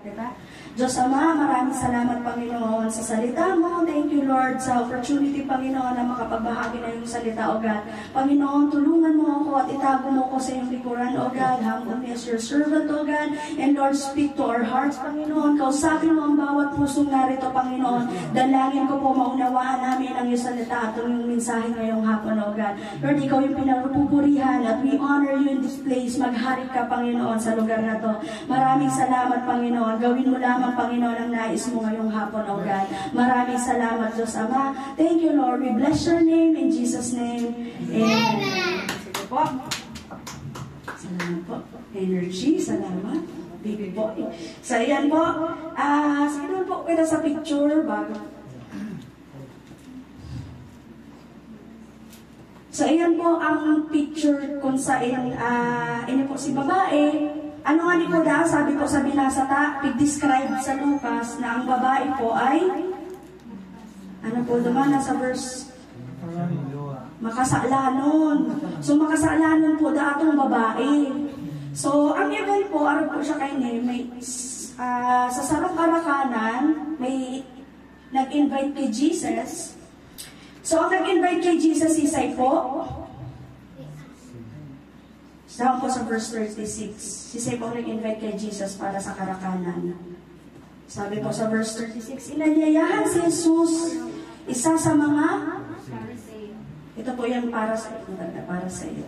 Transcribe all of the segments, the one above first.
Diba? Diyos Ama, maraming salamat, Panginoon, sa salita mo. Thank you, Lord, sa opportunity, Panginoon, na makapagbahagi na yung salita, O God. Panginoon, tulungan mo ako at itago mo ako sa iyong likuran, O God. Humble me as your servant, O God. And Lord, speak to our hearts, Panginoon. Kausapin mo ang bawat pusong narito, Panginoon. Dalangin ko po maunawaan namin ang iyong salita at yung mensahe ngayong hapon, O God. Lord, ikaw yung pinapupurihan at we honor you in this place. Maghari ka, Panginoon, sa lugar na to. Maraming salamat, Panginoon. Gawin mo lamang, Panginoon, ang nais mo ngayong hapon, O God. Maraming salamat, Diyos Ama. Thank you, Lord. We bless your name in Jesus' name. Amen. Sige po. Salamat po. Energy, salamat. Baby boy. So, ayan po. Sige po kita sa picture bago. So, ayan po ang picture kung saan ini po si babae. Ano nga ni po dahil, sabi po sa binasa pig-describe sa Lucas na ang babae po ay, ano po naman, nasa verse, makasalanon. So, makasalanon po datong babae. So, ang event po, araw po siya kayo may, sa sarong karakanan, may nag-invite kay Jesus. So, ang nag-invite kay Jesus, Isay po, down po sa verse 36. Si Say po nag-invite kay Jesus para sa karakanan. Sabi po sa verse 36, inanyayahan si Jesus, isa sa mga, ito po yan para sa iyo.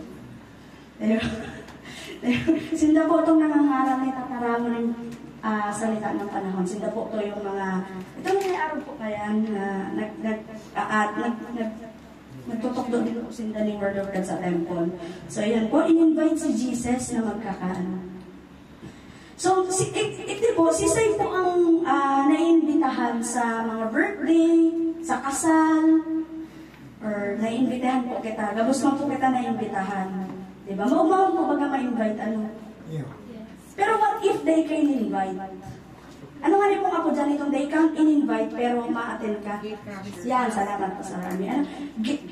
Sinda po itong nangangarang ni tataramo ng salita ng panahon. Sinda po ito yung mga, ito may araw po kaya nagtutukdo din po sinda ni Word of God sa temple. So, ayan po, in-invite si Jesus na magkakaan. So, ito po, si Say po ang naimbitahan sa mga birthday, sa kasal, or naimbitahan po kita. Gabos man po kita naimbitahan. Diba? Maumawag po baga ma-invite, ano? Yeah. Pero what if they can invite? Ano nga niyo po ako dyan itong they can't in-invite pero ma-attend ka? Yan, salamat po sa rami.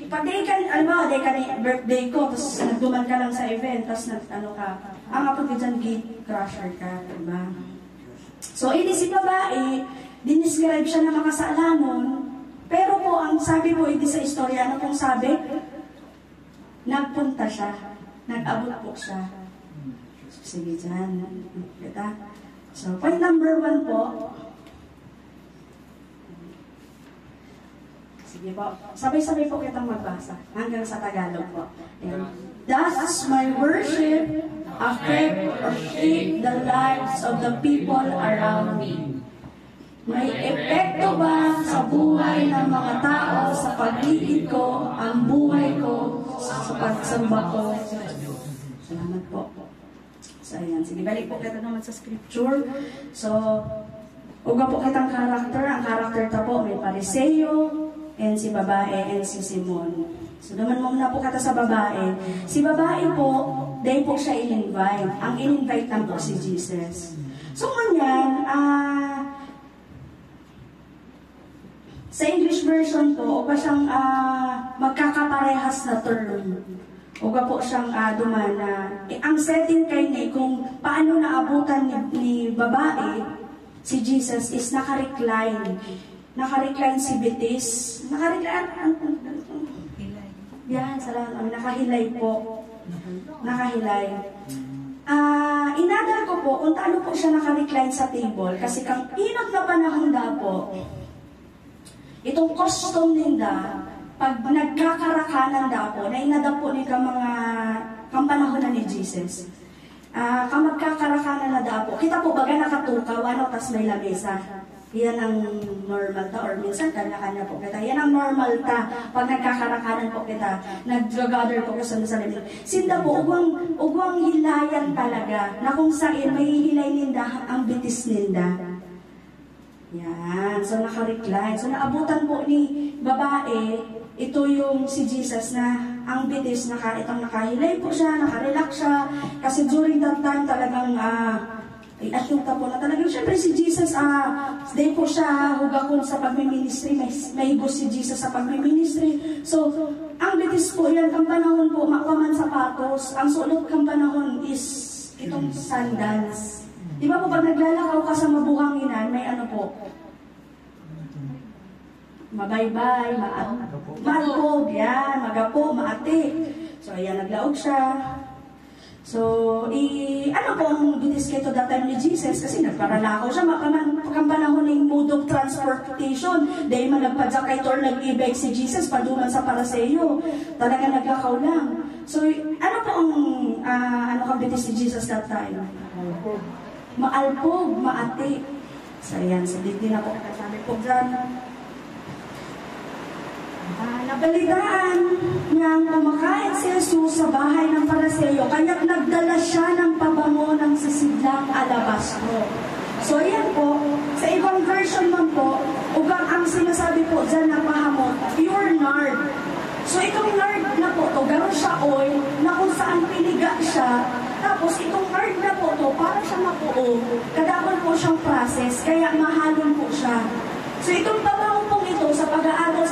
Pag they can, they can birthday ko, tapos nagduman ka lang sa event, tapos ano ka, ang ako dyan gate crusher ka, diba? So, ini si babae, dinescribe siya na makasalanon, pero po, ang sabi po hindi sa istorya, ano pong sabi? Nagpunta siya, nag-abot po siya. Sige dyan, kita. So, point number 1 po. Sige po. Sabay-sabay po kitang magbasa. Hanggang sa Tagalog po. And, does my worship affect or shape the lives of the people around me? May epekto ba sa buhay ng mga tao sa paligid ko, ang buhay ko, sa pagsamba ko? Salamat po. So, ayan. Sige, balik po kita naman sa scripture. So, uga po kitang karakter. Ang karakter ta po, may Pariseo, and si babae, and si Simon. So, naman muna po kita sa babae. Si babae po, dahil po siya in-invite. Ang in-invite lang po si Jesus. So, ganyan, sa English version po, uga siyang magkakaparehas na term. Uga po siyang dumana. Ang setting kay ni kung paano naabutan ni babae, si Jesus is naka-recline. Naka-recline si Betis. Naka-recline. Yan, salamat. Nakahilay po. Nakahilay. Inadal ko po kung paano po siya naka-recline sa table. Kasi kang inod na panahon na po, itong custom ninda, pag nagkakarakanan da po, na inadapo ni ka mga kampanahon na ni Jesus. Magkakarakanan na da po, kita po baga nakatukaw, tas may lamesa. Yan ang normal ta, or minsan kanya-kanya po kita. Yan ang normal ta, pag nagkakarakanan po kita, nag-gather po sa lamesa. Sinda po, ugwang hilayan talaga, na kung saan may hilay ninda ang bitis ninda. Yan, so naka-recline. So naabutan po ni babae, ito yung si Jesus na ang bitis, itong nakahilay po siya, nakarelax siya. Kasi during that time talagang, at yung tapo na talagang, syempre si Jesus, day po siya hugakon sa pagmiministry, may higos si Jesus sa pagmiministry. So, ang bitis po yan, kang panahon po, makaman sapatos, ang sulot kang panahon is itong sandals. Di ba po pag naglalakaw ka sa mabuhay, mabaybay, maalpog, yan, magapo, maati. So, ayan, naglaog siya. So, ano po ang biniskito that time ni Jesus? Kasi nagparalakaw siya, makang panahon ng mode of transportation. Dahil man nagpadjakay to or nag-ibig si Jesus, paduman sa Paraseyo. Talaga naglakaw lang. So, ano po ang ano kang bitis si Jesus that time? Maalpog, maati. So, ayan, so din ako kasabi po dyan. Nabalitaan niyang kumakain si Jesus sa bahay ng Paraseyo, kaya nagdala siya ng pabango ng sisidlang alabastro. So, yan po, sa ibang version man po, ugang ang sinasabi po dyan na pahamot, pure nard. So, itong nard na po to, gano'n siya oil, na kung saan piniga siya, tapos itong nard na po to, para siya mapuo, kadakon po siyang process, kaya mahalon po siya. So, itong pabango pong ito, sa pag-aaral,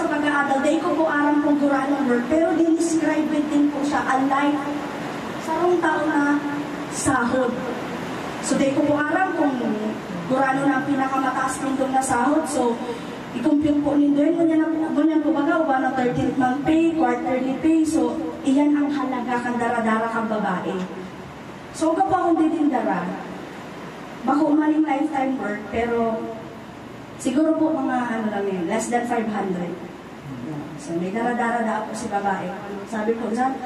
dahil ko po aram pong Quran word, pero din-describe din po siya alike sarong tao na sahod. So, dahil ko po aram kung Quran na pinakamataas nindong na sahod, so, i-compute po nindong, ganyan po baga, uba ng 13th month pay, quarterly pay, so, iyan ang halaga kang daradara kang babae. So, uga po akong didindara, bako umaling lifetime work, pero, siguro po mga ano lang yun, less than 500. So, may daradara po si babae. Sabi po dyan,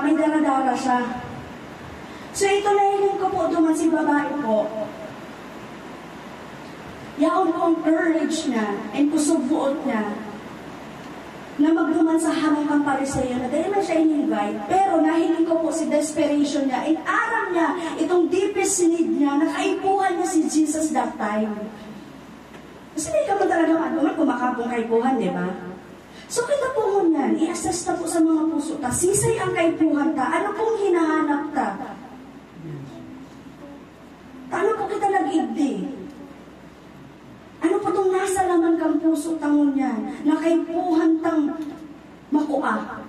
may daradara siya. So, ito nahiling ko po duman si babae po. Yaon po ang courage niya and kusog buot niya na magduman sa harang kang Paraseyo na dahil na siya in-invite, pero nahiling ko po si desperation niya and aram niya itong deepest need niya, nakaipuhan niya si Jesus that time. Kasi di ka man talagang argument kung makabong kaipuhan, di ba? So, kita po mo yan, i-assess na po sa mga puso ta, sisay ang kaipuhan ta, ano pong hinahanap ta? Ano po kita nag-ibdi? Ano po itong nasa laman kang puso tangon yan, na kaipuhan tang makuha?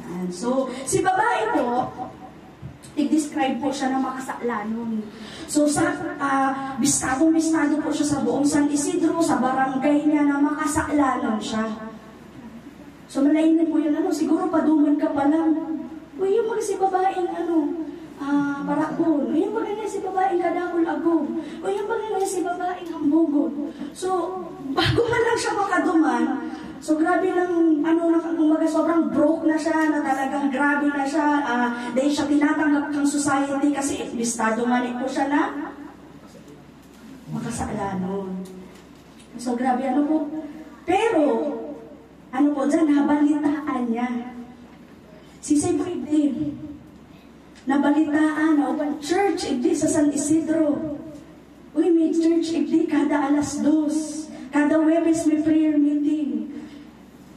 Yan. So, si babae po, i-describe po siya ng makasaklanon. So, bistado po siya sa buong San Isidro, sa barangay niya na makasaklanon siya. So, malayin po yun, siguro paduman ka pa lang. Uy, yung mga si babaeng, parakbon. Uy, yung mga si babaeng kadakol-agong. Uy, yung mga si babaeng hambugon. So, bago man lang siya makaduman, so, grabe lang, kumbaga, sobrang broke na siya, na talagang grabe na siya, dahil siya tinatanggap ng society kasi bistado man po siya na makasaalanon. So, grabe po. Pero, po dyan, nabalitaan niya. Si Sabre din, nabalitaan, na church, igdi sa San Isidro. Uy, may church, igdi kada alas 2. Kada Webes may prayer meeting.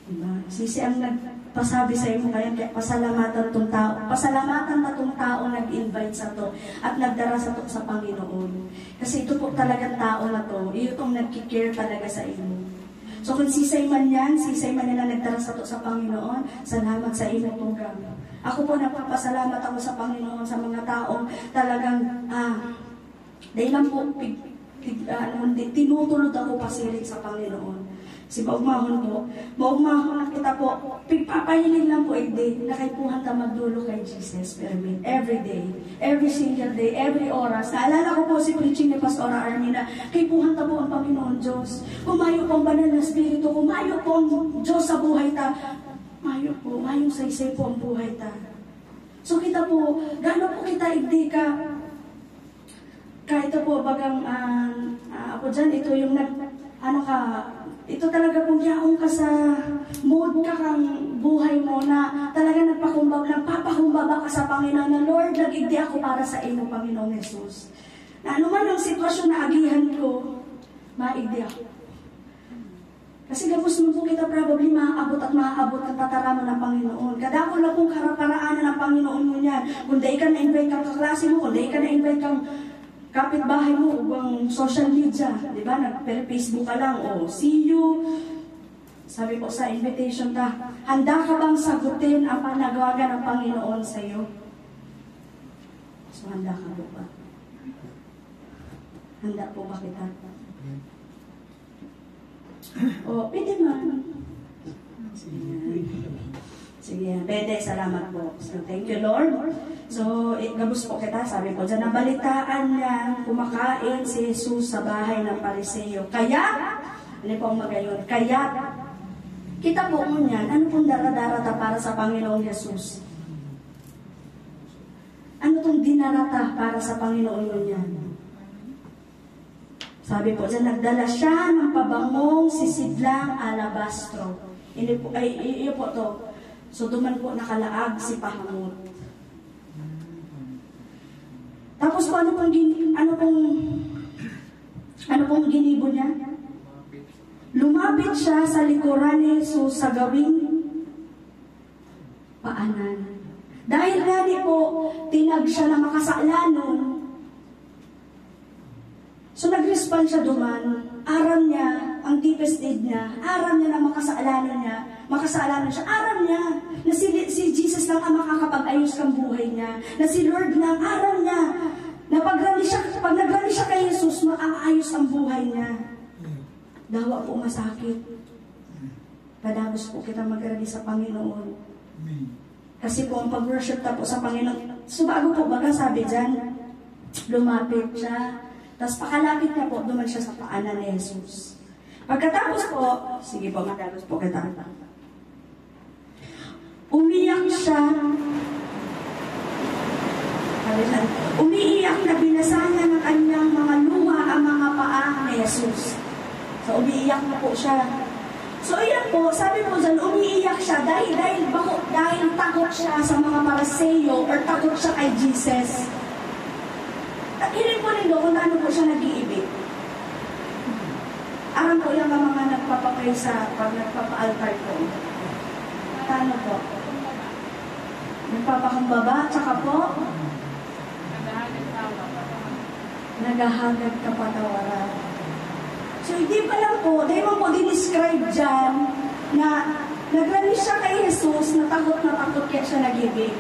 Diba? Sisi ang nagpasabi sa iyo, kaya pasalamatan tong tao. Pasalamatan na tong tao nag-invite sa to at nagdara sa to sa Panginoon. Kasi ito po talagang tao na to, itong nagkikare talaga sa inyo. So kung sisay man yan, sisay man nila nagdara sa to sa Panginoon, salamat sa inyo program. Ako po napapasalamat ako sa Panginoon sa mga taong talagang, dahil lang po, tinutulod ako pasirit sa Panginoon. Si maugmahon po, maugmahon na kita po, pagpapahiling lang po na kaipuhan ta magdulo kay Jesus, permit, every day, every single day, every oras. Naalala ko po si preaching ni Pastora Armina, kaipuhan ta po ang Panginoon Diyos. Kumayo po ang banal na Espiritu, kumayo po ang Diyos sa buhay ta. Mayo po, mayong saysay po ang buhay ta. So kita po, gaano po kita igdi ka, kahit po bagang, ako dyan, ito yung ito talaga pong yaong ka sa mood ka kang buhay mo na talaga papakumbaba ka sa Panginoon na Lord, nag-igdi ako para sa inyo, Panginoong Jesus. Na ano man ang sitwasyon na agihan ko, maigdi ako. Kasi gabos mo po kita probably maaabot ang tataramo ng Panginoon. Kadako lang pong karaparaanan ng Panginoon mo niyan. Kung dahi ka na-invite kang kaklase mo, kung dahi ka na-invite kang kapitbahay mo, ubang social media, di ba? Nag-Facebook ka lang, see you. Sabi po sa invitation ta, handa ka bang sagutin ang panagawagan ng Panginoon sa iyo? So, handa ka po ba? Handa po ba kita? O, pwede man. Sige, pwede, salamat po. So, thank you, Lord. So, gabos po kita, sabi po, dyan nabalitaan niya, kumakain si Jesus sa bahay ng Pariseo. Kaya, ano po ang magayon? Kaya, kita po mo niyan, ano pong daradarata para sa Panginoong Jesus? Ano pong dinarata para sa Panginoon mo niyan? Sabi po, dyan nagdala siya ng pabangong sisidlang alabastro. Iyo po to. So, duman po nakalaag si Pahamot. Tapos po, ano pong ginibo niya? Lumapit siya sa likuran ni Jesus sa gawing paanan. Dahil gani po, tinag siya na makasalanon. So, nag-respond siya duman. Aram niya, ang deepest need niya, aram niya na makasalanon siya, aram niya na si Jesus lang ang makakapag-ayos ng buhay niya, na si Lord lang, aram niya na pag nagrally siya kay Jesus, maaayos ang buhay niya. Dawa po masakit. Padagos po kita magrally sa Panginoon. Kasi po ang pag-worship ta po sa Panginoon, so bago po baga sabi dyan, lumapit siya, tapos pakalapit na po, duman siya sa paanan ni Jesus. Pagkatapos po, sige po, madagos po kita. Umiyak siya. Umiiyak na binasahan ng kanyang mga luha ang mga paa ni Jesus. So, umiiyak na po siya. So, iyan po, sabi po dyan, umiiyak siya dahil takot siya sa mga Pariseo or takot siya kay Jesus. At hiling po rin kung ano po siya nag-iibig. Aram po yung mga nagpapakay sa pag nagpapa-altar po. Ano po? Nagpapakumbaba, tsaka po? Nagahagad kapatawaran. So, hindi pa lang po, dahil mo po dinescribe dyan na nagrally siya kay Jesus, na takot kaya siya nag-ibig.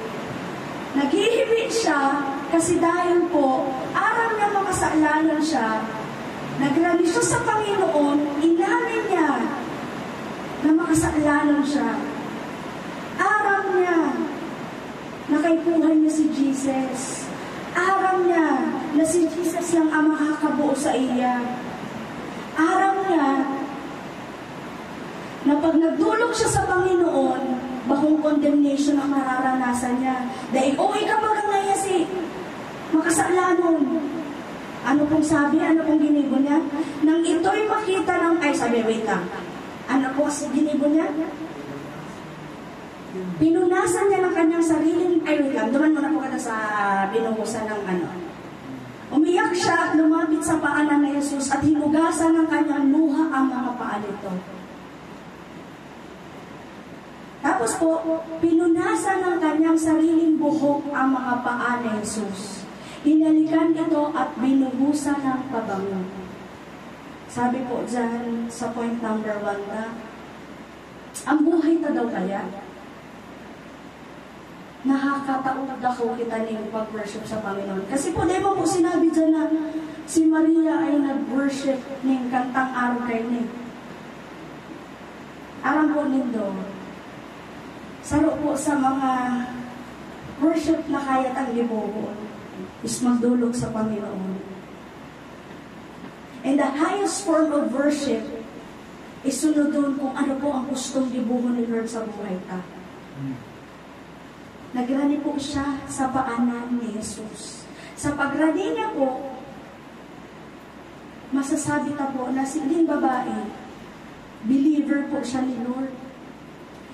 Nag-iibig siya kasi dahil po, aram niya makasalanan siya, nagrally siya sa Panginoon, inamin niya na makasalanan siya. Aram niya na kaipuhan niya si Jesus. Aram niya na si Jesus lang ang makakabuo sa iya. Aram niya na pag nagdulog siya sa Panginoon, bakong condemnation ang nararanasan niya. Dahil, kapag ang nayasi, makasalanon. Ano pong sabi? Ano pong ginibo niya? Nang ito'y makita ng, wait lang. Ano po ginibo niya? Pinunasan niya ng kanyang sariling, wait lang, duman muna po kada sa binuhusan ng Umiyak siya at lumapit sa paanan ni Jesus at hinugasan ng kanyang luha ang mga paa nito. Tapos po, pinunasan ng kanyang sariling buhok ang mga paa ni Jesus. Hinalikan ito at binuhusan ng pabango. Sabi po dyan sa point number 1 na, ang buhay na daw kaya, nakakataunag ako kita ng pag-worship sa Panginoon. Kasi po, di ba po sinabi dyan na si Maria ay nag-worship ng kantang araw kay ni. Aram po nindo, saro po sa mga worship na kaya ang libuho is magdulog sa Panginoon. And the highest form of worship is sunodon kung ano po ang gustong libuho ni Lord sa buhay ka. Nagrani po siya sa paanan ni Jesus. Sa pagrani niya po, masasabi ta po na si din babae, believer po siya ni Lord.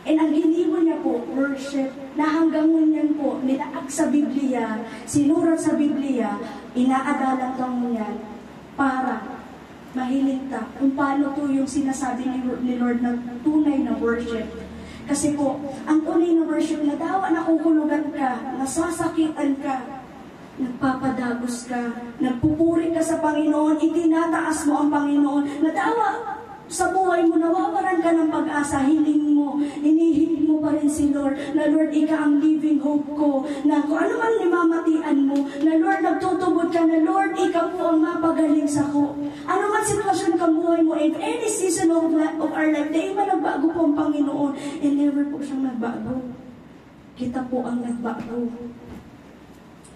And ang ginibo niya po, worship, na hanggang ngunyan po, nilaag sa Biblia, sinurat sa Biblia, inaadalan ka ngunyan para mahiling ta kung paano to yung sinasabi ni Lord na tunay na worship. Kasi po, ang tunay na worship na dawa nakuhulugan ka, nasasakitan ka, nagpapadagos ka, nagpupuri ka sa Panginoon, itinataas mo ang Panginoon, na dawa sa buhay mo, nawawalan ka ng pag-asa, hiling mo, inihiling mo pa rin si Lord, na Lord, ika ang living hope ko, na kung ano man nimamatian mo, na Lord, nagtutubod ka, na Lord, ika po ang mapagaling sa ko. Ano man sitwasyon ka buhay mo, in any season of our life, dahil man nagbago po ang Panginoon, and never po siyang nagbago. Kita po ang nagbago.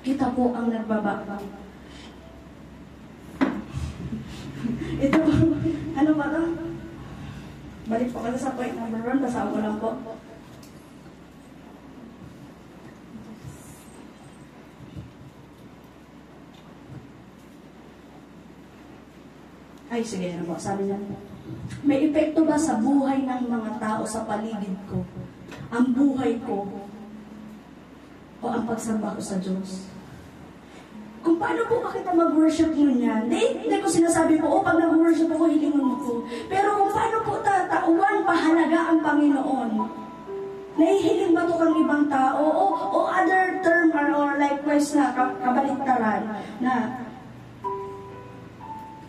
Kita po ang nagbabago. Ito po, ano ba ito? Balik po kasi sa point number 1, basahin ko lang po. Ay, sige na po, sabi niya. May epekto ba sa buhay ng mga tao sa paligid ko? Ang buhay ko o ang pagsamba ko sa Diyos? Kung paano po ba kita mag-worship nun yan? Hindi ko sinasabi po, pag nag-worship ako, hilingon mo ko. Pero kung paano po tatauan, pahalaga ang Panginoon? Nahihiling ba ito kang ibang tao? O other term or likewise na kabaliktaran na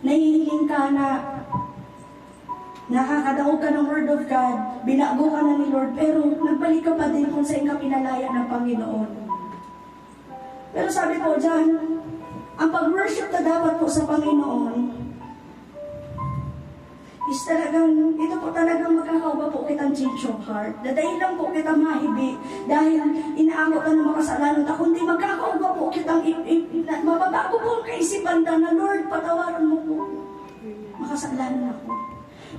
nahihiling ka na nakakadaog ka ng Word of God, binago ka na ni Lord, pero nagbalik ka pa din kung sa iyong pinalaya ng Panginoon. Pero sabi po dyan, ang pag-worship na dapat po sa Panginoon is talagang, ito po talagang magkakauba po kitang change of heart. Dahil lang po kita mahibi, dahil inaakot ka ng makasalanan ta, kundi magkakauba po kitang, mababago po ang kaisipan na, Lord, patawaran mo po. Makasalanan ako.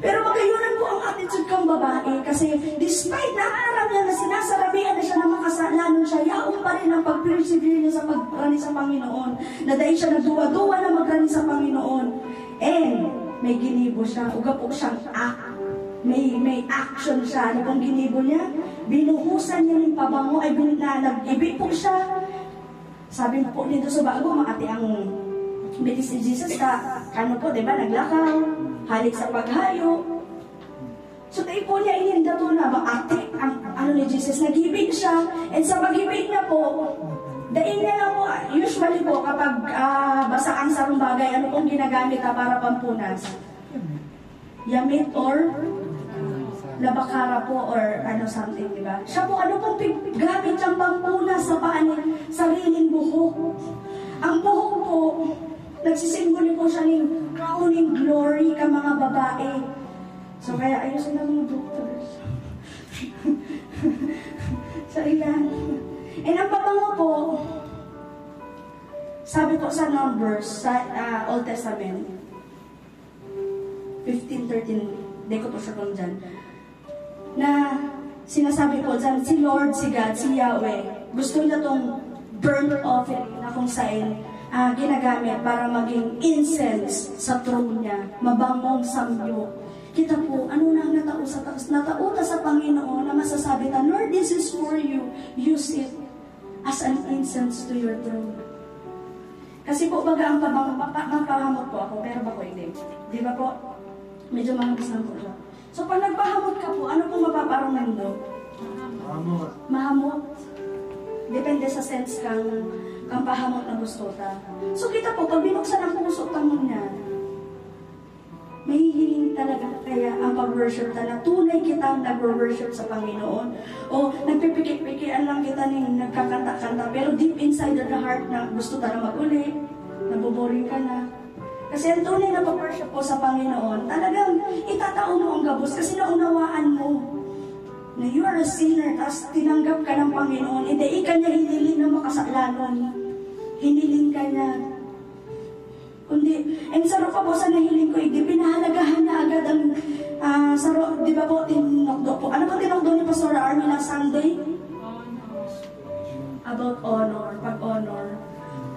Pero magayunan po ang attitude kang babae kasi despite na aram niya na sinasarabihan na siya na makasalanan siya, yaong pa rin ang pag-persevere niya sa pagrani sa Panginoon. Na dahil siya nagduwa-duwa na magrani sa Panginoon. And may ginibo siya. Uga po siyang act. May action siya. Ano pong ginibo niya? Binuhusan niya ng pabango ay nag-ibi po siya. Sabi po dito sa bago, makati ang bilis ni Jesus ka. Ano po, diba? Naglakaw. Halik sa paghayo. So, tayo po niya ininda to na maakti ang ano ni Jesus. Nag-ibig siya. And sa pag-ibig na po, daing na lang po, usually po, kapag basa ang sarong bagay, ano pong ginagamit para pampunas? Yamit or labakara po or ano something, di ba? Siya po, ano pong gamit siyang pampunas sa sariling buhok? Ang buhok po, nagsisimbolo po siya ng crowning glory ka mga babae. So kaya ayusin na mga doctors. So yan. And ang pabango po, sabi po sa Numbers, sa Old Testament, 15:13, di ko po sure kung dyan, na sinasabi po dyan, si Lord, si God, si Yahweh, gusto niya tong burnt offering na kung saan ginagamit para maging incense sa throne niya, mabangong samyo. Kita po, ano na natauta sa Panginoon na masasabi na, Lord, this is for you. Use it as an incense to your throne. Kasi po, baga ang pabango, mapahamot po ako, pero bako hindi. Di ba po? Medyo mahagis lang po siya. So, pag nagpahamot ka po, ano pong mapaparamdam do? Mahamot. Mahamot. Depende sa sense kang pahamot na gusto ta. So kita po, pag binuksan ang puso tamon niya, mahihiling talaga kaya ang pag-worship ta na tunay kitang nag-worship sa Panginoon. O nagpipikik-pikian lang kita ng nagkakanta-kanta, pero deep inside the heart na gusto ta na mag-uli, naboboring ka na. Kasi ang tunay na pag-worship po sa Panginoon, talagang itatao mo ang gabos kasi naunawaan mo na you are a sinner, tapos tinanggap ka ng Panginoon, hindi ka niya hiniling na makasalanan. Hiniling ka niya. Kundi, and saro pa po sa nahiling ko, hindi pinahalagahan na agad ang, saro, di ba po, tinokdo po. Ano po tinokdo ni Pastor Army na Sunday? About honor, pag-honor.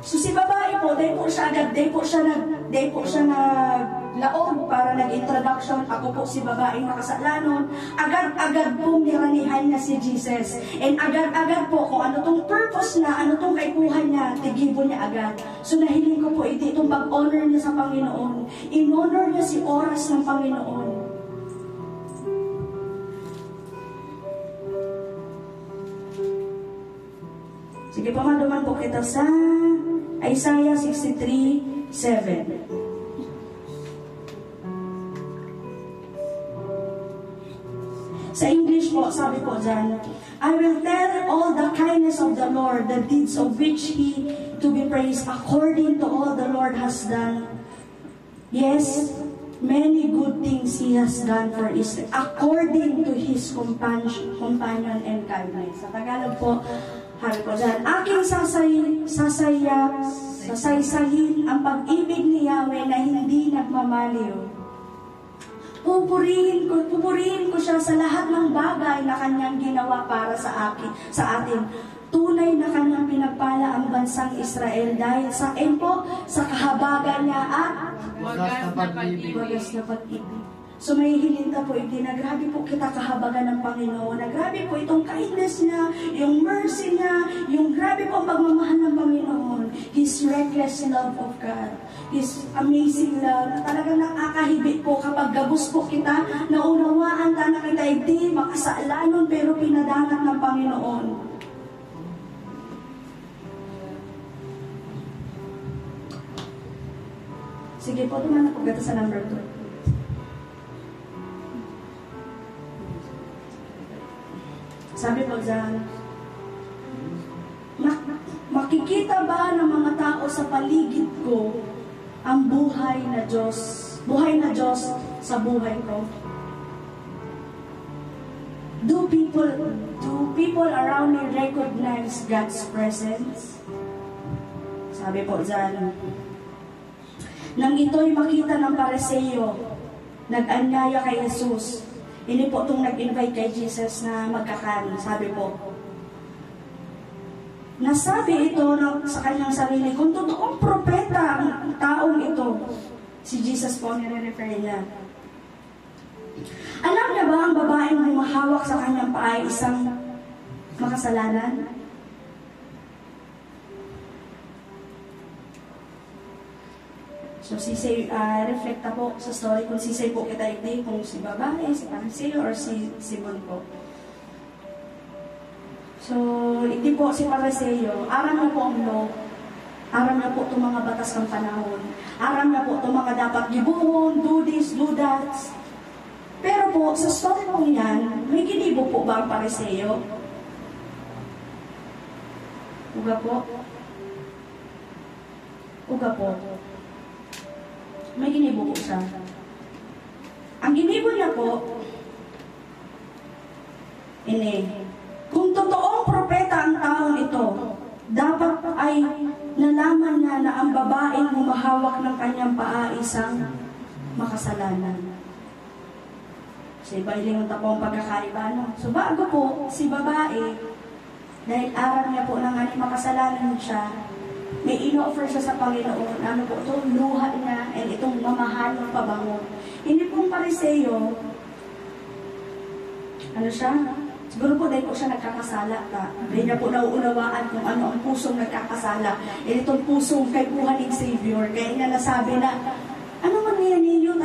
So si babae po, dahil po siya naglaog para nag-introduction, ako po si babaeng makasalanon, agad-agad pong niranihan niya si Jesus. And agad-agad po, kung ano tong purpose na, ano tong kaipuhan niya, tigibo niya agad. So nahiling ko po ito, itong pag-honor niya sa Panginoon. In-honor niya si oras ng Panginoon. Sige po, maduman po kita sa Isaiah 63:7. Sa English po, sabi po dyan, I will tell all the kindness of the Lord, the deeds of which He to be praised, according to all the Lord has done. Yes, many good things He has done for Israel, according to His companion and kindness. Sa Tagalog po, sabi po dyan, aking sasaysayin ang pag-ibig ni Yahweh na hindi nagmamaliw. Pupurihin ko siya sa lahat ng bagay na kanyang ginawa para sa atin. Tunay na kanyang pinagpala ang bansang Israel dahil sa kahabagan niya at wagas na pag-ibig. So may hilinta po na grabe po kita kahabagan ng Panginoon, na grabe po itong kindness niya, yung mercy niya, yung grabe po ang pagmamahal ng Panginoon, His reckless love of God, His amazing love, na talagang nakakahibit po kapag gabos po kita, naunawaan na kita hindi makasalanon pero pinadangat ng Panginoon. Sige po, tumanak po gata sa number 2. Sabi po dyan, makikita ba ng mga tao sa paligid ko ang buhay na Diyos sa buhay ko? Do people around me recognize God's presence? Sabi po dyan, nang ito'y makita ng Pariseo, nag-anyaya kay Jesus. Ini po itong nag-invite kay Jesus na magkakan. Sabi po, nasabi ito sa kanyang sarili, kung totoong propeta ang taong ito, si Jesus po nire-refer niya. Alam niya ba ang babaeng humahawak sa kanyang paa ay isang makasalanan? So, sisay, reflecta po sa story kung sisay po kita hindi, kung si babae, si Pariseo, or si Simon po. So, hindi po si Pariseo, aram na po ang law, aram na po itong mga batas ng panahon, aram na po itong mga dapat gibuhon, do this, do that. Pero po, sa story po yan, may ginibo po ba ang Pariseo? Uga po? Uga po. May ginibo po siya. Ang ginibo niya po, kung totoong propeta ang taong ito, dapat ay nalaman niya na ang babaeng humahawak ng kanyang paa isang makasalanan. So, iba ilingon po ang pagkakaiba, no? So, bago po, si babae, dahil aral niya po ng makasalanan siya, may ino-offer siya sa Panginoon, ano po ito, luha niya, and itong mamahal ng pabango. Hindi pong Pariseo, ano siya? Siguro po dahil po siya nagkakasala ka. Dahil niya po nauunawaan kung ano ang pusong nagkakasala. And itong pusong kay buhay ng Savior. Kaya niya nasabi na, ano man yan ninyo,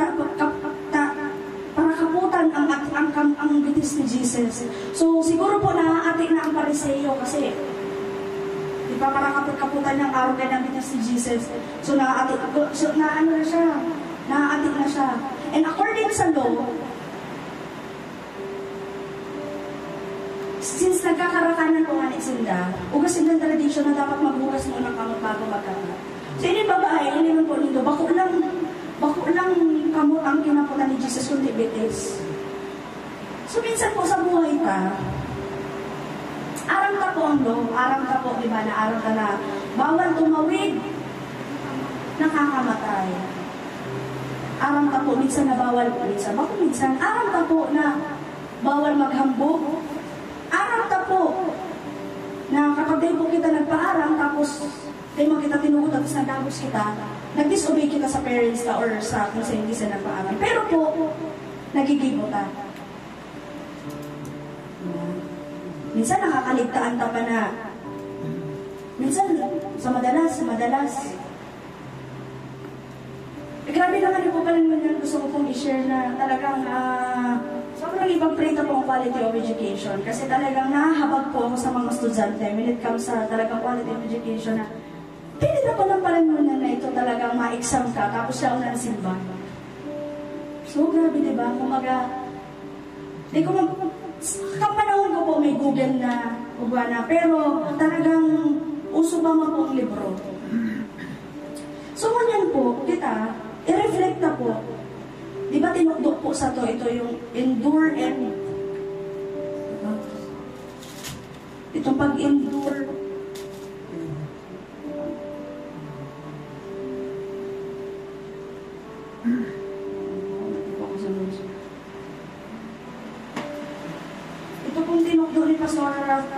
para kaputan ang bitis ni Jesus. So siguro po naaatik na ang Pariseo kasi para kaputan niyang araw kaya ng bitis ni Jesus. So naaatik na siya. And according sa law, since nagkakarakanan ko nga ni Sinda, ugas silang tradisyon na dapat maghugas mo ng kamot bago magkaka. So ini babae, ini man po nito, bako lang kamot ang kinaputan ni Jesus kundi bitis. So minsan po sa buhay ka, aram ka po ang law, aram ka po, diba, na aram ka na bawal tumawid, nakakamatay. Aram ka po, minsan na bawal, minsan, aram ka po na bawal maghambog. Aram ka po na kapag di po kita nagpa-aram, tapos di mo kita tinukod, tapos nagdabos kita, nag-disobey kita sa parents ka or sa kung sa hindi sa nagpa-aram. Pero po, nagigibo ka. Minsan nakakaligtaan ka pa na, minsan sa madalas, grabe naman yung po pala naman gusto ko pong i-share na talagang sobrang ibang prita po ang quality of education kasi talagang nahahabag po ako sa mga estudyante when it comes sa talagang quality of education na pili na po lang pala muna na ito talagang ma-exam ka tapos siya ang nansimba. So grabe diba? Kumaga, Di ko kapanahon ko po may Google na ubana, pero talagang uso pa man po ang libro. So, ganyan po, kita, i-reflect na po. Di ba tinukdok po sa to, ito yung endure and itong pag-endure. Ito pong tinukdok ni Pastor Ralph.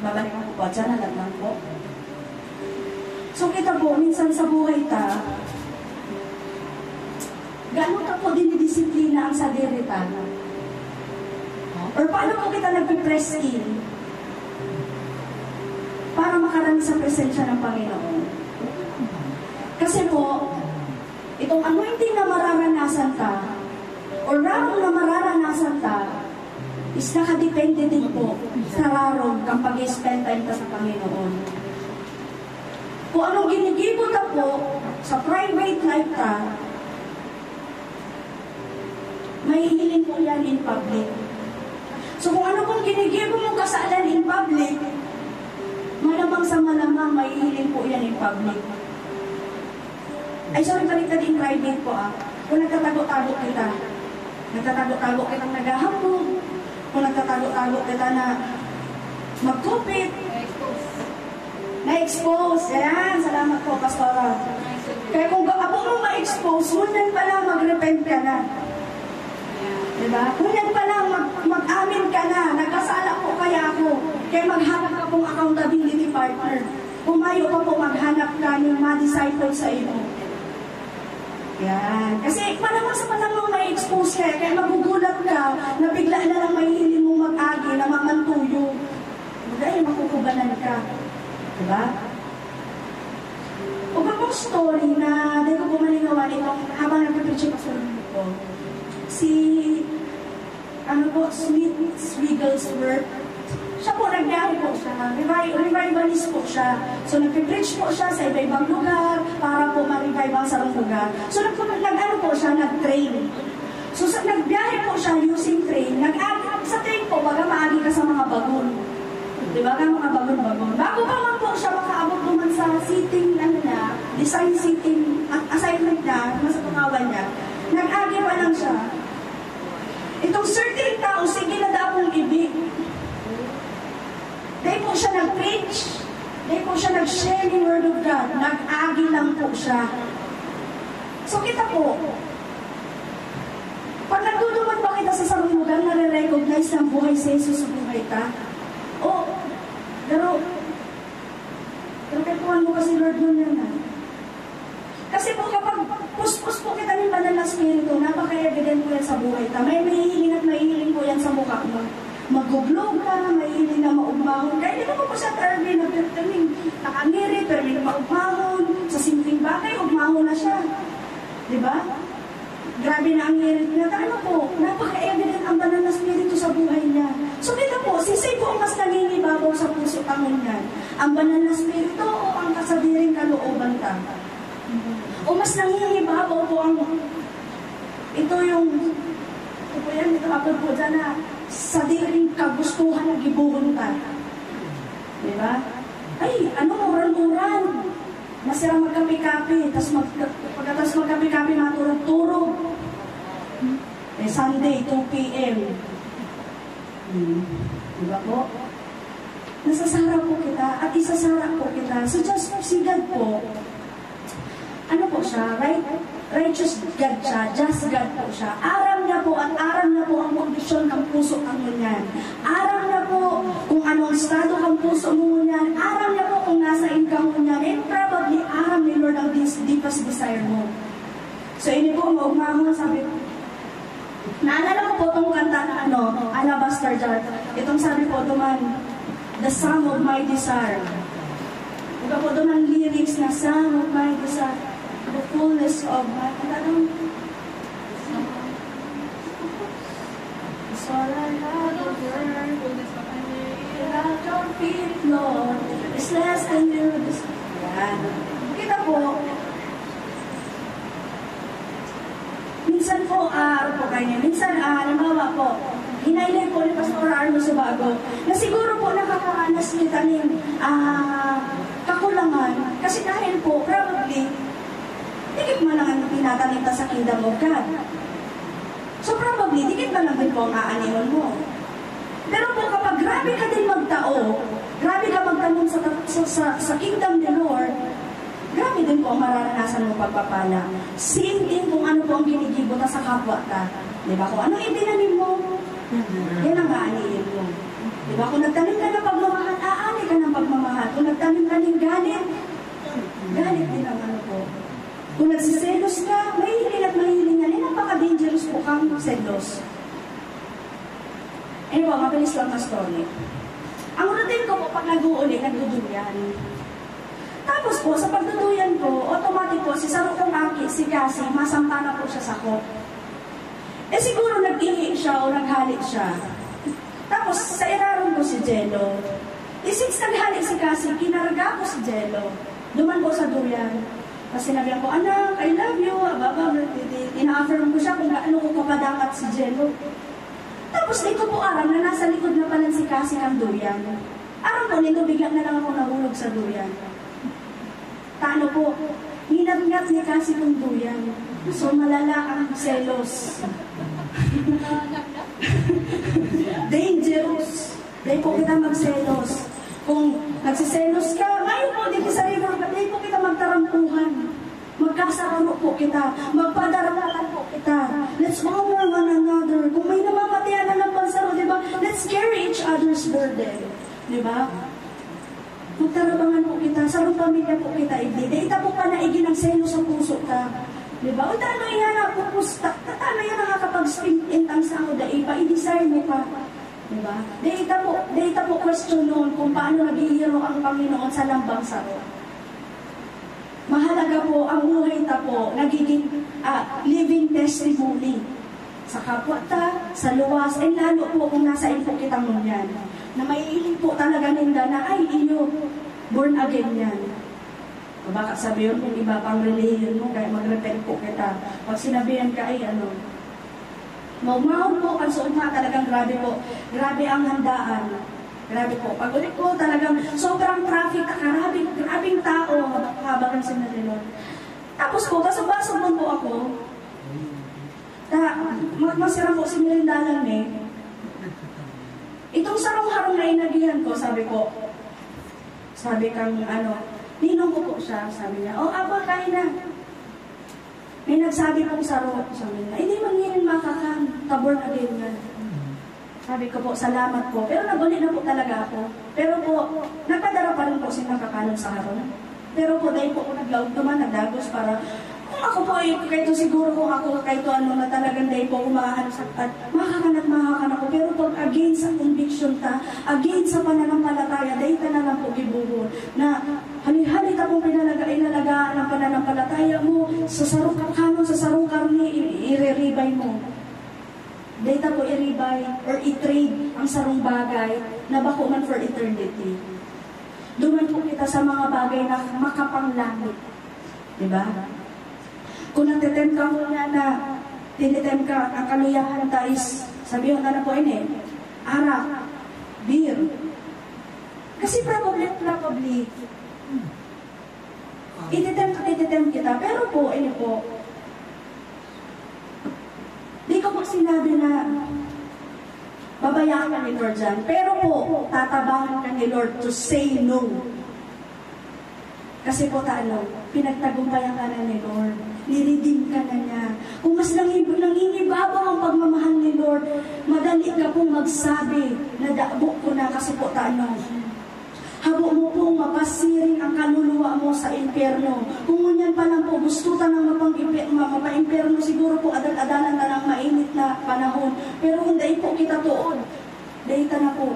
Babalik ako po, dyan alam lang po. So kita po, minsan sa buhay ta, gano'n ka po dinidisiplina ang sarili ta? Or paano po kita nagpipress in para makarami sa presensya ng Panginoon? Kasi po, itong anointing na mararanasan ta, or rarong na mararanasan ta, is nakadepende din po sa rarong kapag i-spend time ka sa Panginoon. Kung anong ginigibot ka po sa private life ka, may hiling po yan in public. So kung ano pong ginigibo mong kasalan in public, malamang sa malamang may hiling po yan in public. Ay, sorry, baliktad in private po Kung nagtatago-tago kita, nagtatago-tago kitang naghahambog, kung nagtatago-tago kita na magkupit, na-expose. Ayan, salamat po, Pastora. Kaya kung ako mo ma-expose, ngunyan pala mag-repent ka na. Diba? Ngunyan pala mag-amin ka na, nagkasala po kaya ako. Kaya maghanap ka pong accountability partner. Pumayo pa po maghanap ka ng ma-disciple sa iyo. Yan. Kasi malamang sa malamang may expose ka, kaya magugulat ka na bigla na lang may hiling mo mag-agi na mamantuyo. Dahil makukubalan ka. Diba? O ba pong story na dahil ko pumalinawan itong habang nagpipreach pa sa ko. Si Smith Wigglesworth, siya po, nagbiyahe po siya. Revivalist po siya. So, nagpipreach po siya sa iba-ibang lugar para po ma-revive ang sarang lugar. So, nag-ano po siya, nag-train. So, nagbiyahe po siya using train. Sa train po, baga maagi ka sa mga bagon. Diba? Ka mga bagon-bagon. Bago pa man po siya makaabot naman sa sitting, design sitting, assignment na, mas pangawan niya. Nag-agi pa lang siya. Itong certain tao, sige na daw pong ibig. Dahil po siya nag-preach. Dahil po siya nag-share ng Word of God. Nag-agi lang po siya. So kita po, pag nagduduman ba kita sa sarong lugar, nare-recognize ng buhay sa Jesus sa buhay ka? O, pero perpetuan mo kasi Lord nun yan. Kasi po kapag puspos po kita ng banal na spirito, napaka-evident po yan sa buhay ka. May hihiling at may hihiling po yan sa mukha mo. Maguglog ka, may hiling na maugmahon. Kaya dito po sa Tarbi, nakangiri, pero may maugmahon. Sa simpleng bagay, ugmahon na siya. Diba? Grabe na ang hirit niya. Ano po, napaka-evident ang banal na spirito sa buhay niya. So dito po, sisay po ang mas nangingibabaw sa puso tangon niyan. Ang banal na spirito o ang kasadiring kalooban ka? O mas nangingibabaw po ang ito po yan, ito kapag po dyan na sa diring kagustuhan ng gibuhon ka. Diba? Ay, uran-uran. Masira magkapi-kapi, pagkatas magkapi-kapi, maturog-turog. Sunday, 2 p.m. Diba po? Nasasara po kita at isasara po kita. So just si God po, ano po siya, righteous God siya, just God po siya. Aram niya po at aram niya po ang kondisyon ng puso ang ngunyan. Aram niya po kung anong estado ang puso mo ngunyan. Aram niya po kung nasa income ngunyan. And probably aram ni Lord ang deepest desire mo. So ini po, maugmahon, sabi po. Naalala ko po itong kanta na Alabaster Jar. Itong sabi po, duman, the sum of my desire. Ito po doon ang lyrics na sum of my desire. The fullness of my... It's all I have. feet, Lord, is less than your desire. Yan. Kita po, minsan po, minsan, halimbawa po, hinailay po ni Pastor Arno Subago, na siguro po nakakaranas kita ng kakulangan, kasi dahil po, probably, dikit man lang ang tinatanita sa kingdom of God. So probably, dikit man lang din po ang aanihon mo. Pero po kapag grabe ka din magtao, grabe ka magtanong sa kingdom ni Lord, grabe din po ang mararanasan mo pagpapala. Same din kung ano po ang ginigibo na sa kapwa ka. Diba? Kung anong itinanim mo, yan ang aanihin mo. Diba? Kung nagtanim ka ng pagmamahal, aani ka ng pagmamahal. Kung nagtanim ka ng galit, galit din ang ano po. Kung nagsiselos ka, mahiling at mahiling yan, napaka-dangerous po kang selos. Eh po, mabilis lang na story. Ang routine ko po, pag nag-uuli, nagduduyan. Tapos po, sa pagduduyan ko, automatic po, si Saro kong aki, si Cassie, masampa na po siya sa ko. Eh siguro nag-ihi siya o naghalik siya. Tapos, sa iraron ko si Jello. Since naghalik si Cassie, kinarga ko si Jello. Duman po sa duyan. Kasi sinabihan ko, anak, I love you. Ina-affirm ko siya kung gaano ko kapadakat si Jello. Tapos dito po aram na nasa likod na pala si Cassie ang duyan. Aram po nito, bigla na lang ako nahulog sa duyan. Tano po, hinat-ngat ni Cassie kong duyan. So malala ang selos. Dangerous. Dahil po kita magselos. Kung nagsiselos ka, ngayon po, dito sa river, dahil po kita magtarampuhan. Magkasarano po kita. Magpadaratan po kita. Let's honor one another. Kung may namamatayan na ng pansaro, diba? Let's carry each other's burden. Diba? Magtarabangan po kita. Sarong pamilya po kita, ibli. Ita po pa naigi ng selo sa puso ka. Diba? O tano yan na pupusta. Tano yan nakakapag-intang sa ako daipa. I-desire mo pa. Diba? Data po question noon kung paano naghihiro ang Panginoon sa lambang saro. Mahalaga po ang buhay ta po, nagiging living testimony sa kapwa ta, sa luwas, and lalo po kung nasa info kita mo yan. Na maiiling po talaga ninda na, ay, iyo, born again yan. O baka sabi yun, kung iba pang religion mo, kaya mag-repent po kita. Pag sinabihan ka, ay, mahon po, kansoon na talagang grabe po. Grabe ang handaan. Grabe po. Pag ulit ko talagang sobrang traffic, grabing tao habang ng sinalilon. Tapos po, basag mo po ako. Masira po si Milindalan eh. Itong sarong-harong na inagihan ko, sabi kang ninong ko po siya, sabi niya, aba, kain na. May nagsabi pong saro, sabi niya, hindi manginin makakang, tabor na din nga. Sabi ko po, salamat po. Pero nabuli na po talaga ako. Pero po, nagpadara pa rin po si nakakanon sa haron. Pero po, dahil po ako naglaog naman, nagdagos para, kung ako po, kahit siguro kung ako, kahit na talagang dahil po kumahan sa makakanan ako. Pero po, against sa conviction ta, against sa pananampalataya, dahil ta na lang po gibuho, na hali-hali ta pong inalagaan ang pananampalataya mo, sa sarukar kanon, sa sarukar ni, i-ribay mo. Data po i-ribay or i-trade ang sarong bagay na bako man for eternity. Duman po kita sa mga bagay na makapanglangit. Diba? Kung natitem ka mo na tinitem ka, ang kaluyahan ta is, sabihin na po arak, beer. Kasi probably, ititem kita. Pero po, di ko po sinabi na babayaan ka ni Lord dyan. Pero po, tatabangan ka ni Lord to say no. Kasi po pinagtagumpayan ka na ni Lord. Niridim ka na niya. Kung mas nangingibabaw ang pagmamahal ni Lord, madali ka pong magsabi na daabok ko na kasi po habo mo pong mapasiring ang kaluluwa mo sa impyerno. Kung ngunyan pa lang po, gusto ta ng mapa-impyerno, siguro po adal-adalan na ng mainit na panahon. Pero kung dahil po kita tuon, dahil ta na po.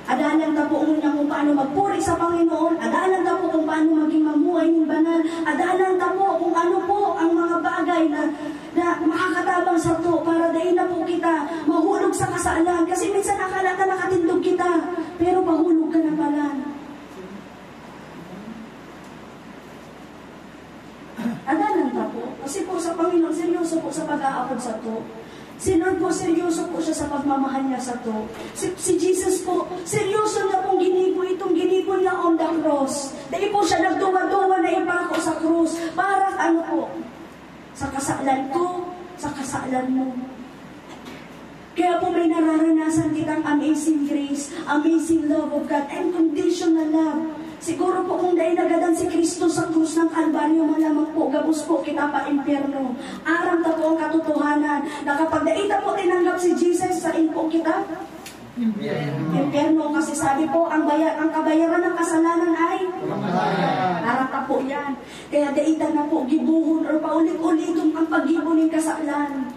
Adalan ta po ngunyan kung paano magpuri sa Panginoon. Adalan ta po kung paano maging mamuhay ng banal. Adalan ta po kung ano po ang mga bagay na makakatabang sa to para dahil na po kita mahulog sa kasalan. Kasi minsan akala ta nakatindog kita. pero pahulog ka na pala. Adalan ka po. Kasi po sa Panginoon, seryoso po sa pag-aabot sa to. Si Lord po, seryoso po siya sa pagmamahal niya sa to. Si Jesus po, seryoso na pong ginipo itong ginipo niya on the cross. Dahil po siya nagduwa-duwa na ipako sa cross. Para ano po? Sa kasalan ko, sa kasalan mo. Kaya po may nararanasan kitang amazing grace, amazing love of God, unconditional love. Siguro po kung dahil nagadan si Kristo sa krus ng Kalbaryo, malamang po, gabos po kita pa impyerno. Aram ta po ang katotohanan na kapag daita po tinanggap si Jesus, sa po kita? Impyerno. Kasi sabi po, ang kabayaran ng kasalanan ay narata po yan. Kaya daita na po, gibuhon or paulit-ulitin ang paggibo ng kasalan.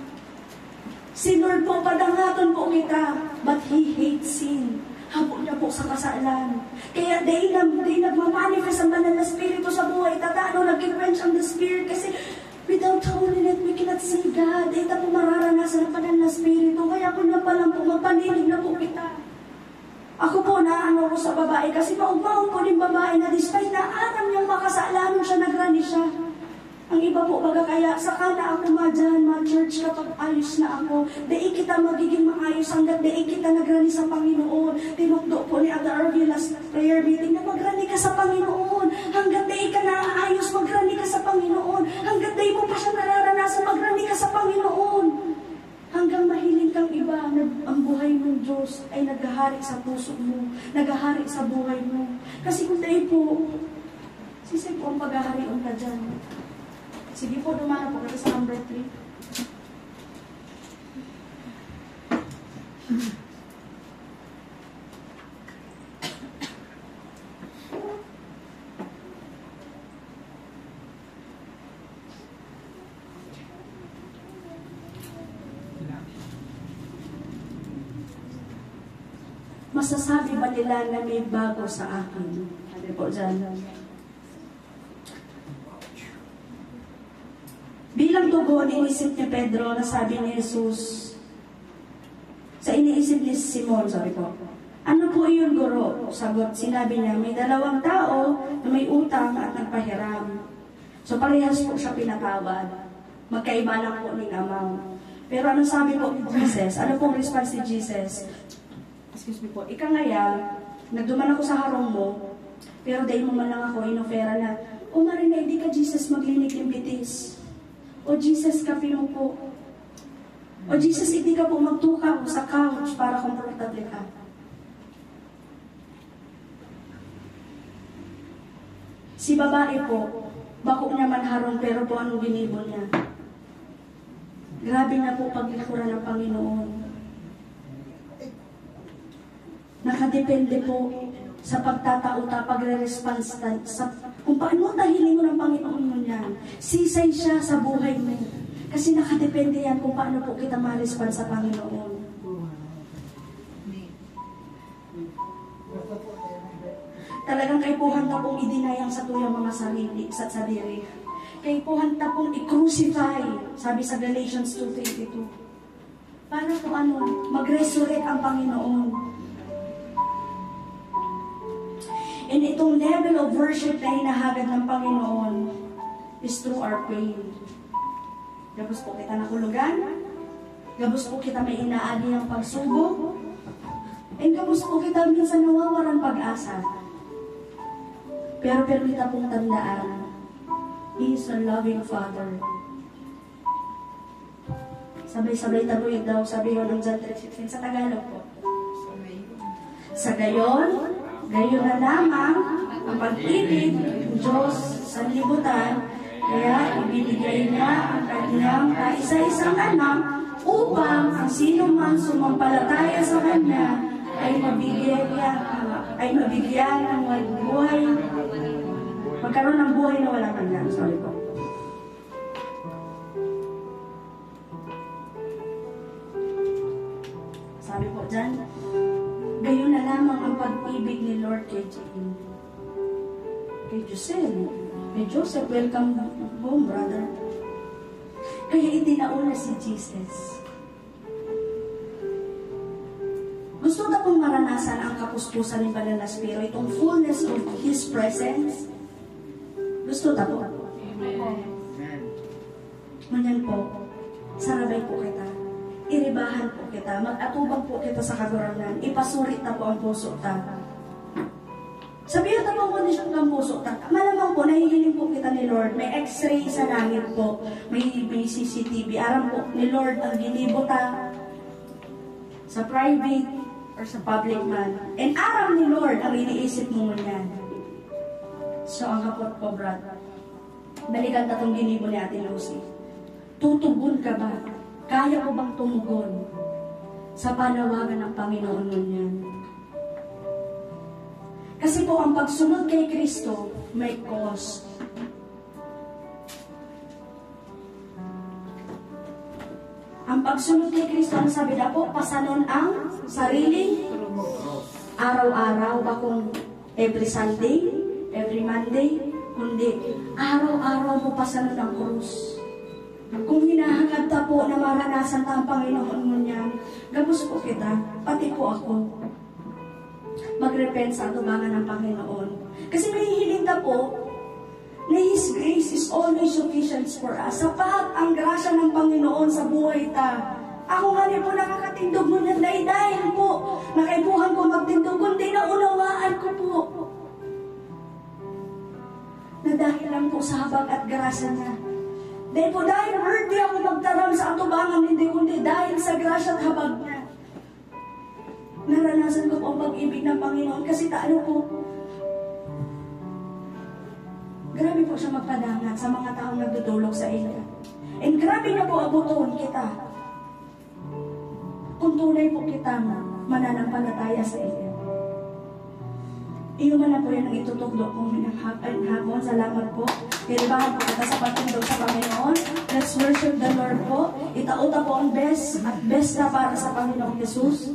Si Lord po, padangaton po kita, but He hates sin. Habol niya po sa kasalan. Kaya dahil nagmamanifest ang banal na spirito sa buhay, tatano, nag-quench ang the spirit kasi without holiness, we cannot see God. Dahil po mararanasan ang banal na spirito. Kaya kung na palang po, magpanilig na po kita. Ako po, naano ko sa babae kasi maugmaon po din babae na despite na aram niyang makasalanan siya, nagrani siya. Ang iba po, baga kaya, saka na ako madyan, ma-church kapag ayos na ako. Dahil kita magiging maayos hanggat dahil kita nagrani sa Panginoon. Tinukdo po ni Ada Arvie last prayer meeting na magrani ka sa Panginoon. Hanggat dahil ka naayos, magrani ka sa Panginoon. Hanggat dahil mo pa siya nararanasan, magrani ka sa Panginoon. Hanggang mahiling kang iba, ang buhay ng Diyos ay naghahari sa puso mo, naghahari sa buhay mo. Kasi kung dahil po, sisay po ang paghaharion ka dyan. Sige po, dumana po kayo sa number 3. Masasabi ba nila na may bago sa akin? Sabi po dyan. Bilang tugon, inisip ni Pedro na sabi ni Jesus, sa iniisip ni Simon, ano po iyon, Guro? Sagot, sinabi niya, may dalawang tao na may utang at nagpahiram. So parehas po siya pinatawad. Magkaiba lang po ng amount. Pero ano sabi po ni Jesus? Ano pong response ni Jesus? Excuse me po, ika ngaya, nagduman ako sa harong mo, pero dahil mo man lang ako, inofera na, o Marina, hindi ka Jesus maglinig yung bitis. O Jesus, kape mo po. O Jesus, hindi ka po magtuka sa couch para komportable ka. Si babae po, bako niya man harong, pero po anong ginibo niya? Grabe na po paglikuran ng Panginoon. Nakadepende po sa pagtatauta, pagre-response sa kung paano tahilin mo ng Panginoon mo yan. Sisay siya sa buhay mo. Kasi nakadepende yan kung paano po kita ma-respond sa Panginoon. Talagang kay po handa pong idinayang sa tuyang mga sarili, sa sadiri. Kay po handa pong i-crucify, sabi sa Galatians 2:22. Para po mag-resurrect ang Panginoon. And itong level of worship na hinahagad ng Panginoon is through our pain. Gabos po kita nakulugan, gabos po kita may inaagi ng pagsubok, and gabos po kita minsan nawawaran pag-asa. Pero permita pong tandaan, He is a loving Father. Sabay-sabay taluig daw, sabi ko ng John 3:16 sa Tagalog po. Sa gayon na lamang ang pag-ibig ng Diyos sa libutan, kaya ibinigay niya ang kanyang kaisa-isang anak upang ang sino man sumampalataya sa Kanya ay mabigyan ng buhay, magkaroon ng buhay na walang hanggan. Sorry po. Sabi po dyan, gayon na lamang ang pag-ibig ni Lord kay Jane. Kay Joseph. Kay Joseph, welcome home, brother. Kaya itinauna si Jesus. Gusto na pong maranasan ang kapuspusan ng Banal na Espiritu, itong fullness of His presence. Gusto na po. Manyan po, sarabay po kita. Iribahan po kita. Mag-atubang po kita sa kagurangan. Ipasurit na po ang puso ta. Sabihin na po ang kondisyon ng puso ta. Malamang po, nahihiling po kita ni Lord. May x-ray sa langit po. May CCTV. Aram po ni Lord ang ginibo ta sa private or sa public man. And aram ni Lord ang iniisip mo yan. So, ang kapot po, Brad. Balikan na itong ginibo ni Ate Lucy. Tutugon ka ba? Kaya mo bang tumugon sa panawagan ng Panginoon mo yan? Kasi po, ang pagsunod kay Kristo may cost. Ang pagsunod kay Kristo, ang sabi na po, pasanon ang sarili araw-araw, ba kung every Sunday, every Monday, kundi araw-araw mo pasanon ang krus. Kung hinahangad ta po na maranasan ta ang Panginoon mo niyan, gabos po kita, pati po ako. Mag-repent sa atubangan ng Panginoon. Kasi may hihiling ta po na His grace is always sufficient for us. Sapat ang grasya ng Panginoon sa buhay ta. Ako nga rin po nakakatindog mo niyan dahil po nakaibuhan ko magtindog, kundi naunawaan ko po na dahil lang po sa habag at grasya niya. Dahil po, dahil worthy ako magtaram sa atubangan, hindi kundi dahil sa grasya at habag niya. Naranasan ko po ang pag-ibig ng Panginoon kasi taano po, grabe po siya magpadangat sa mga taong nagdudulog sa ila. And grabe na po abuton kita kung tunay po kita mananampalataya sa ila. Iyo man na po yan ang itutugdo kong hapon. Salamat po. Kailangan po kita sa pagtindog sa Panginoon. Let's worship the Lord po. Itauta po ang best at best na para sa Panginoong Jesus.